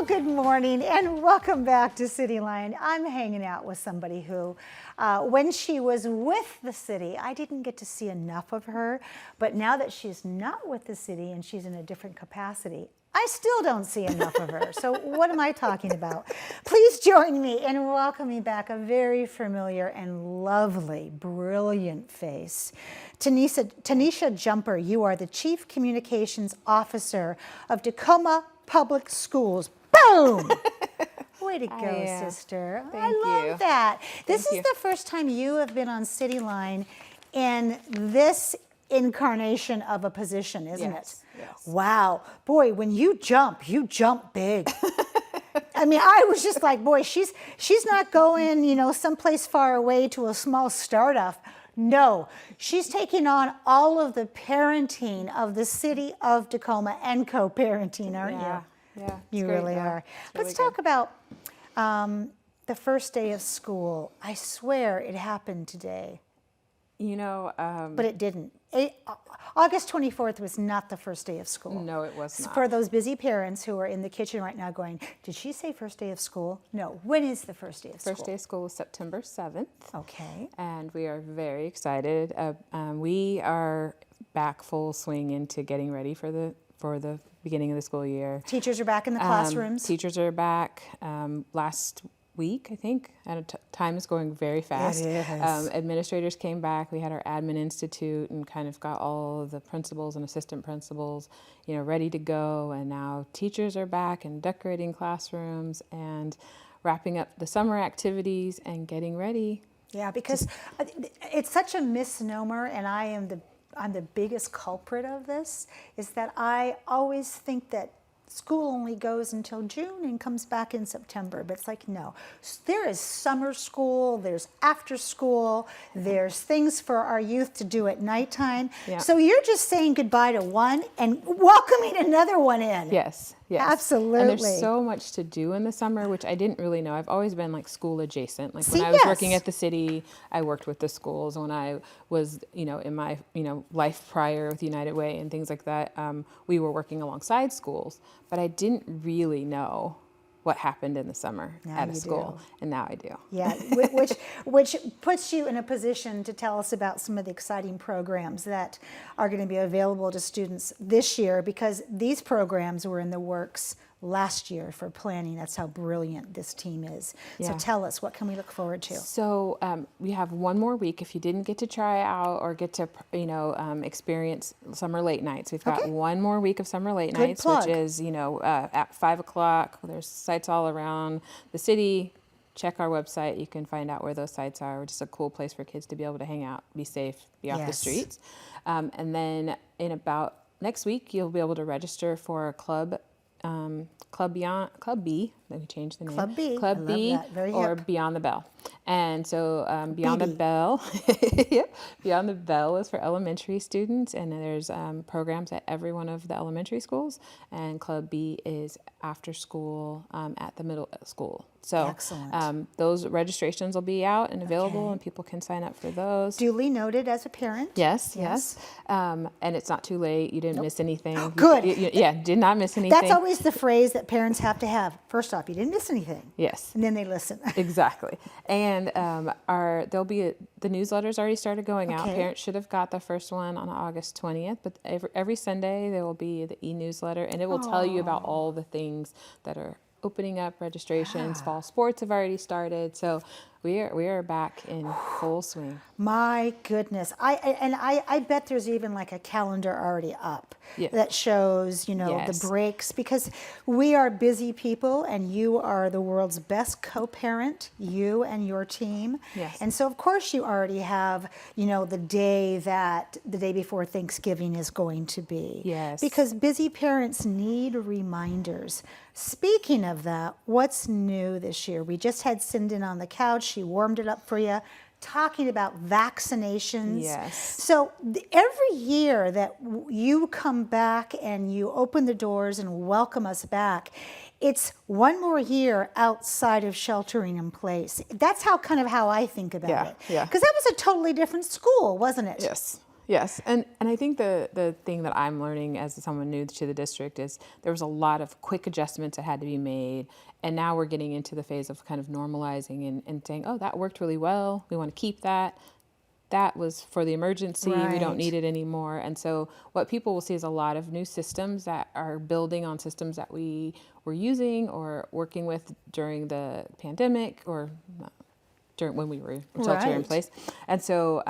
Well, good morning and welcome back to Cityline. I'm hanging out with somebody who, when she was with the city, I didn't get to see enough of her, but now that she's not with the city and she's in a different capacity, I still don't see enough of her. So what am I talking about? Please join me in welcoming back a very familiar and lovely, brilliant face. Tanisha Jumper, you are the Chief Communications Officer of Tacoma Public Schools. Boom! Way to go, sister. Thank I love that. This Thank is the first time you have been on Cityline in this incarnation of a position, isn't it? Yes. Wow. Boy, when you jump big. I mean, I was just like, boy, she's not going, someplace far away to a small startup. No, she's taking on all of the parenting of the city of Tacoma and co-parenting, aren't you? Yeah. You really are. Let's talk about the first day of school. I swear it happened today. But it didn't. August 24th was not the first day of school. No, it was not. For those busy parents who are in the kitchen right now going, did she say first day of school? No. When is the first day of school? First day of school is September 7th. Okay. And we are very excited. We are back full swing into getting ready for the beginning of the school year. Teachers are back in the classrooms. Teachers are back. Last week, I think, time is going very fast. It is. Administrators came back. We had our admin institute and kind of got all of the principals and assistant principals, ready to go. And now teachers are back and decorating classrooms and wrapping up the summer activities and getting ready. Yeah, because it's such a misnomer, and I'm the biggest culprit of this, is that I always think that school only goes until June and comes back in September, but it's like, no. There is summer school, there's after school, there's things for our youth to do at nighttime. Yeah. So you're just saying goodbye to one and welcoming another one in. Yes. Absolutely. And there's so much to do in the summer, which I didn't really know. I've always been like school adjacent. Like when I was working at the city, I worked with the schools. When I was, in my, life prior with United Way and things like that, we were working alongside schools, but I didn't really know what happened in the summer at a school, and now I do. Yeah, which puts you in a position to tell us about some of the exciting programs that are going to be available to students this year, because these programs were in the works last year for planning. That's how brilliant this team is. Yeah. So tell us, what can we look forward to? So we have one more week. If you didn't get to try out or get to, experience summer late nights, we've got one more week of summer late nights, which is, at 5 o'clock. There's sites all around the city. Check our website. You can find out where those sites are. We're just a cool place for kids to be able to hang out, be safe, be off the streets. And then in about next week, you'll be able to register for a club B, let me change the name. Club B, or Beyond the Bell. And so Beyond the Bell, Beyond the Bell is for elementary students, and there's programs at every one of the elementary schools, and Club B is after school at the middle school. So those registrations will be out and available, and people can sign up for those. Duly noted as a parent. Yes. And it's not too late. You didn't miss anything. Good. Did not miss anything. That's always the phrase that parents have to have. First off, you didn't miss anything. Yes. And then they listen. Exactly. And there'll be the newsletter's already started going out. Parents should have got the first one on August 20th, but every Sunday there will be the e-newsletter, and it will tell you about all the things that are opening up. Registrations. Fall sports have already started, so we are back in full swing. My goodness. I bet there's even like a calendar already up that shows, the breaks, because we are busy people and you are the world's best co-parent, you and your team. Yes. And so of course you already have, the day before Thanksgiving is going to be. Yes. Because busy parents need reminders. Speaking of that, what's new this year? We just had Cindy on the couch. She warmed it up for you, talking about vaccinations. Yes. So every year that you come back and you open the doors and welcome us back, it's one more year outside of sheltering in place. That's how I think about it. Yeah. Because that was a totally different school, wasn't it? Yes. Yes. And I think the thing that I'm learning as someone new to the district is there was a lot of quick adjustments that had to be made. And now we're getting into the phase of kind of normalizing and saying, oh, that worked really well. We want to keep that. That was for the emergency. We don't Right. need it anymore. And so what people will see is a lot of new systems that are building on systems that we were using or working with during the pandemic or during when we were shelter in Right. place. And so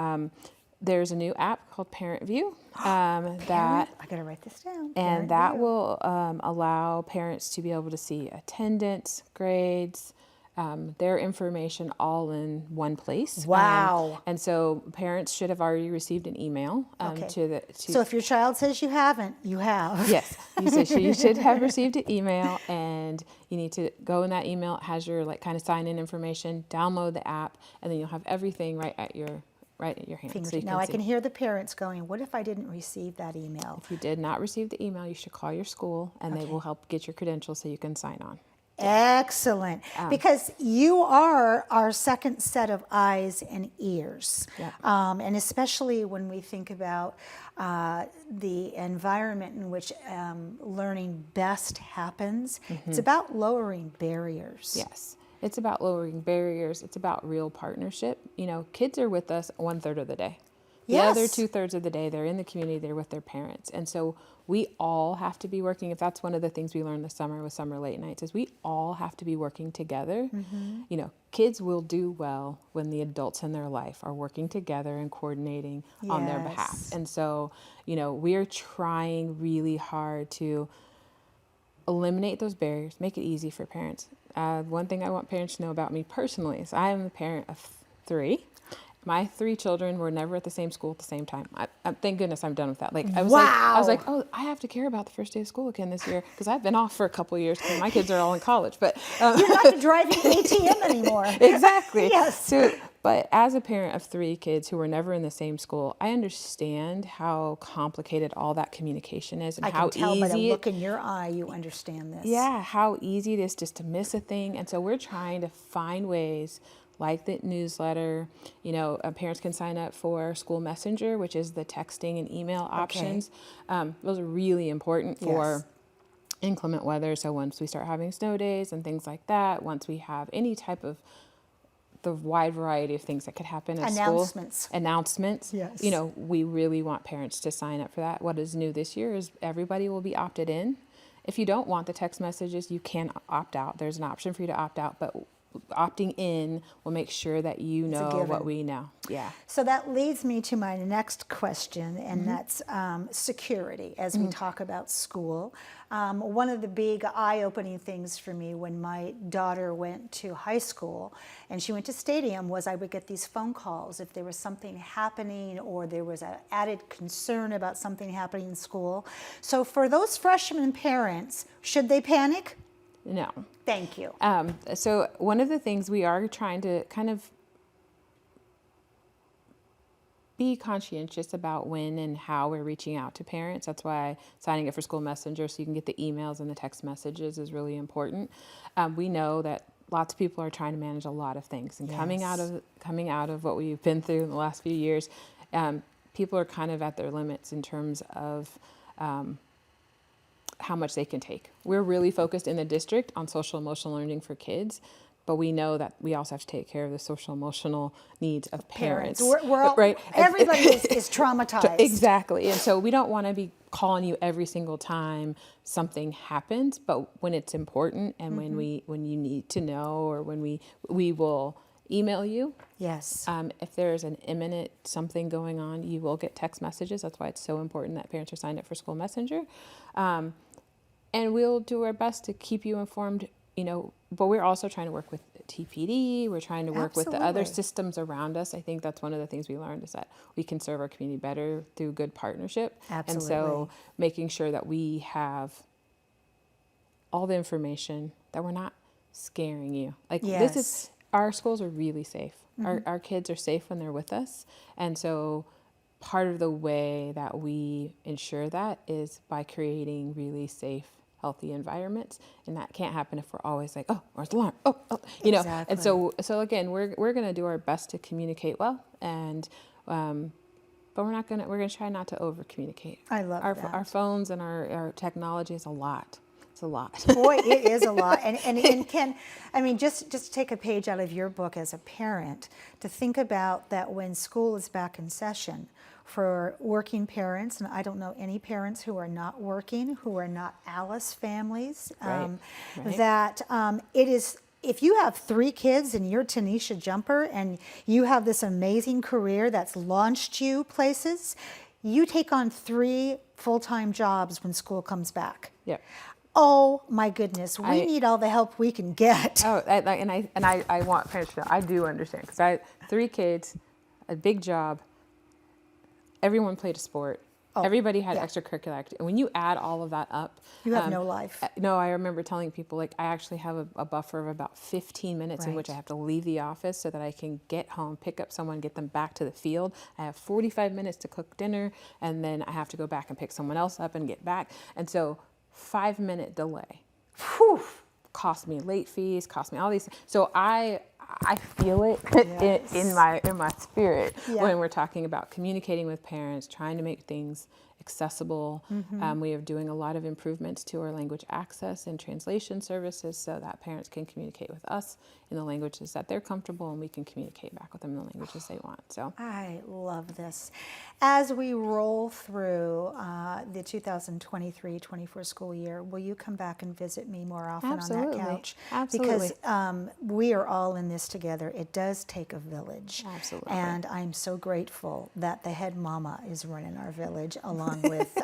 there's a new app called Parent View that I got to write this down. and Parent that View. will allow parents to be able to see attendance, grades, their information all in one place. Wow. And so parents should have already received an email Okay. to So if your child says you haven't, you have. yes, you should have received an email, and you need to go in that email. It has your like kind of sign in information, download the app, and then you'll have everything right at your hand. So you Now I see. can hear the parents going, what if I didn't receive that email? If you did not receive the email, you should call your school, and they Okay. will help get your credentials so you can sign on. Excellent. Because you are our second set of eyes and ears. Yeah. And especially when we think about the environment in which learning best happens, it's about lowering barriers. Yes. It's about lowering barriers. It's about real partnership. You know, kids are with us 1/3 of the day. The other Yes. 2/3 of the day, they're in the community, they're with their parents. And so we all have to be working. If that's one of the things we learned this summer with summer late nights is we all have to be working together. You know, kids will do well when the adults in their life are working together and coordinating on their behalf. Yes. And so, you know, we're trying really hard to eliminate those barriers, make it easy for parents. One thing I want parents to know about me personally is I am a parent of 3. My 3 children were never at the same school at the same time. Thank goodness I'm done with that. Like I was like, oh, I have to care about the first day of school again this year because I've been off for a couple of years because my kids are all in college. But You're not driving ATM anymore. exactly. Yes. So, but as a parent of 3 kids who were never in the same school, I understand how complicated all that communication is and I how can tell easy by the look in your eye you understand this. yeah, how easy it is just to miss a thing. And so we're trying to find ways like the newsletter, you know, parents can sign up for School Messenger, which is the texting and email options. Those are really important for Yes. inclement weather. So once we start having snow days and things like that, once we have any type of the wide variety of things that could happen at Announcements. school. Announcements. Yes. You know, we really want parents to sign up for that. What is new this year is everybody will be opted in. If you don't want the text messages, you can opt out. There's an option for you to opt out, but opting in will make sure that you know given. what we know. Yeah. So that leads me to my next question, and Mm-hmm. that's security as we talk about school. One of the big eye-opening things for me when my daughter went to high school and she went to Stadium was I would get these phone calls if there was something happening or there was an added concern about something happening in school. So for those freshman parents, should they panic? No. Thank you. So one of the things we are trying to kind of be conscientious about when and how we're reaching out to parents. That's why signing up for School Messenger so you can get the emails and the text messages is really important. We know that lots of people are trying to manage a lot of things, and coming out of what we've been through in the last few years, people are kind of at their limits in terms of how much they can take. We're really focused in the district on social emotional learning for kids, but we know that we also have to take care of the social emotional needs of parents. We're all, right? Everybody is traumatized. Exactly. And so we don't want to be calling you every single time something happens, but when it's important and when you need to know, or when we will email you. Yes. If there's an imminent something going on, you will get text messages. That's why it's so important that parents are signed up for School Messenger. And we'll do our best to keep you informed, you know, but we're also trying to work with TPD. We're trying to work with the other Absolutely. systems around us. I think that's one of the things we learned is that we can serve our community better through good partnership. Absolutely. And so making sure that we have all the information, that we're not scaring you. Like this is, our schools are really safe. Our kids are safe when they're with us. And so part of the way that we ensure that is by creating really safe, healthy environments, and that can't happen if we're always like, oh, where's the alarm? Oh, you know. Exactly. And so again, we're going to do our best to communicate well, and but we're gonna try not to over communicate. I love that. Our phones and our technology is a lot. It's a lot. Boy, it is a lot. And Ken, I mean, just take a page out of your book as a parent to think about that when school is back in session for working parents, and I don't know any parents who are not working, who are not Alice families, Right. that it is, if you have 3 kids and you're Tanisha Jumper and you have this amazing career that's launched you places, you take on 3 full-time jobs when school comes back. Yep. Oh my goodness, we need all the help we can get. Oh, I want parents to know, I do understand, because I have 3 kids, a big job, everyone played a sport, everybody had extracurricular activity, and when you add all of that up, you have no life. No, I remember telling people, like, I actually have a buffer of about 15 minutes in which I have to leave the office so that I can get home, pick up someone, get them back to the field. I have 45 minutes to cook dinner, and then I have to go back and pick someone else up and get back, and so 5-minute delay. Whew, cost me late fees, cost me all these. So I feel it in my spirit when we're talking about communicating with parents, trying to make things accessible. We are doing a lot of improvements to our language access and translation services so that parents can communicate with us in the languages that they're comfortable, and we can communicate back with them in the languages they want. So I love this. As we roll through the 2023-24 school year, will you come back and visit me more often on that couch? Absolutely. Because we are all in this together. It does take a village. Absolutely. And I'm so grateful that the head mama is running our village along with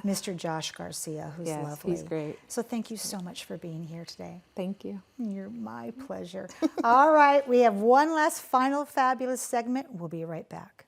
Mr. Josh Garcia, who's lovely. He's great. So thank you so much for being here today. Thank you. You're my pleasure. All right, we have one last final fabulous segment. We'll be right back.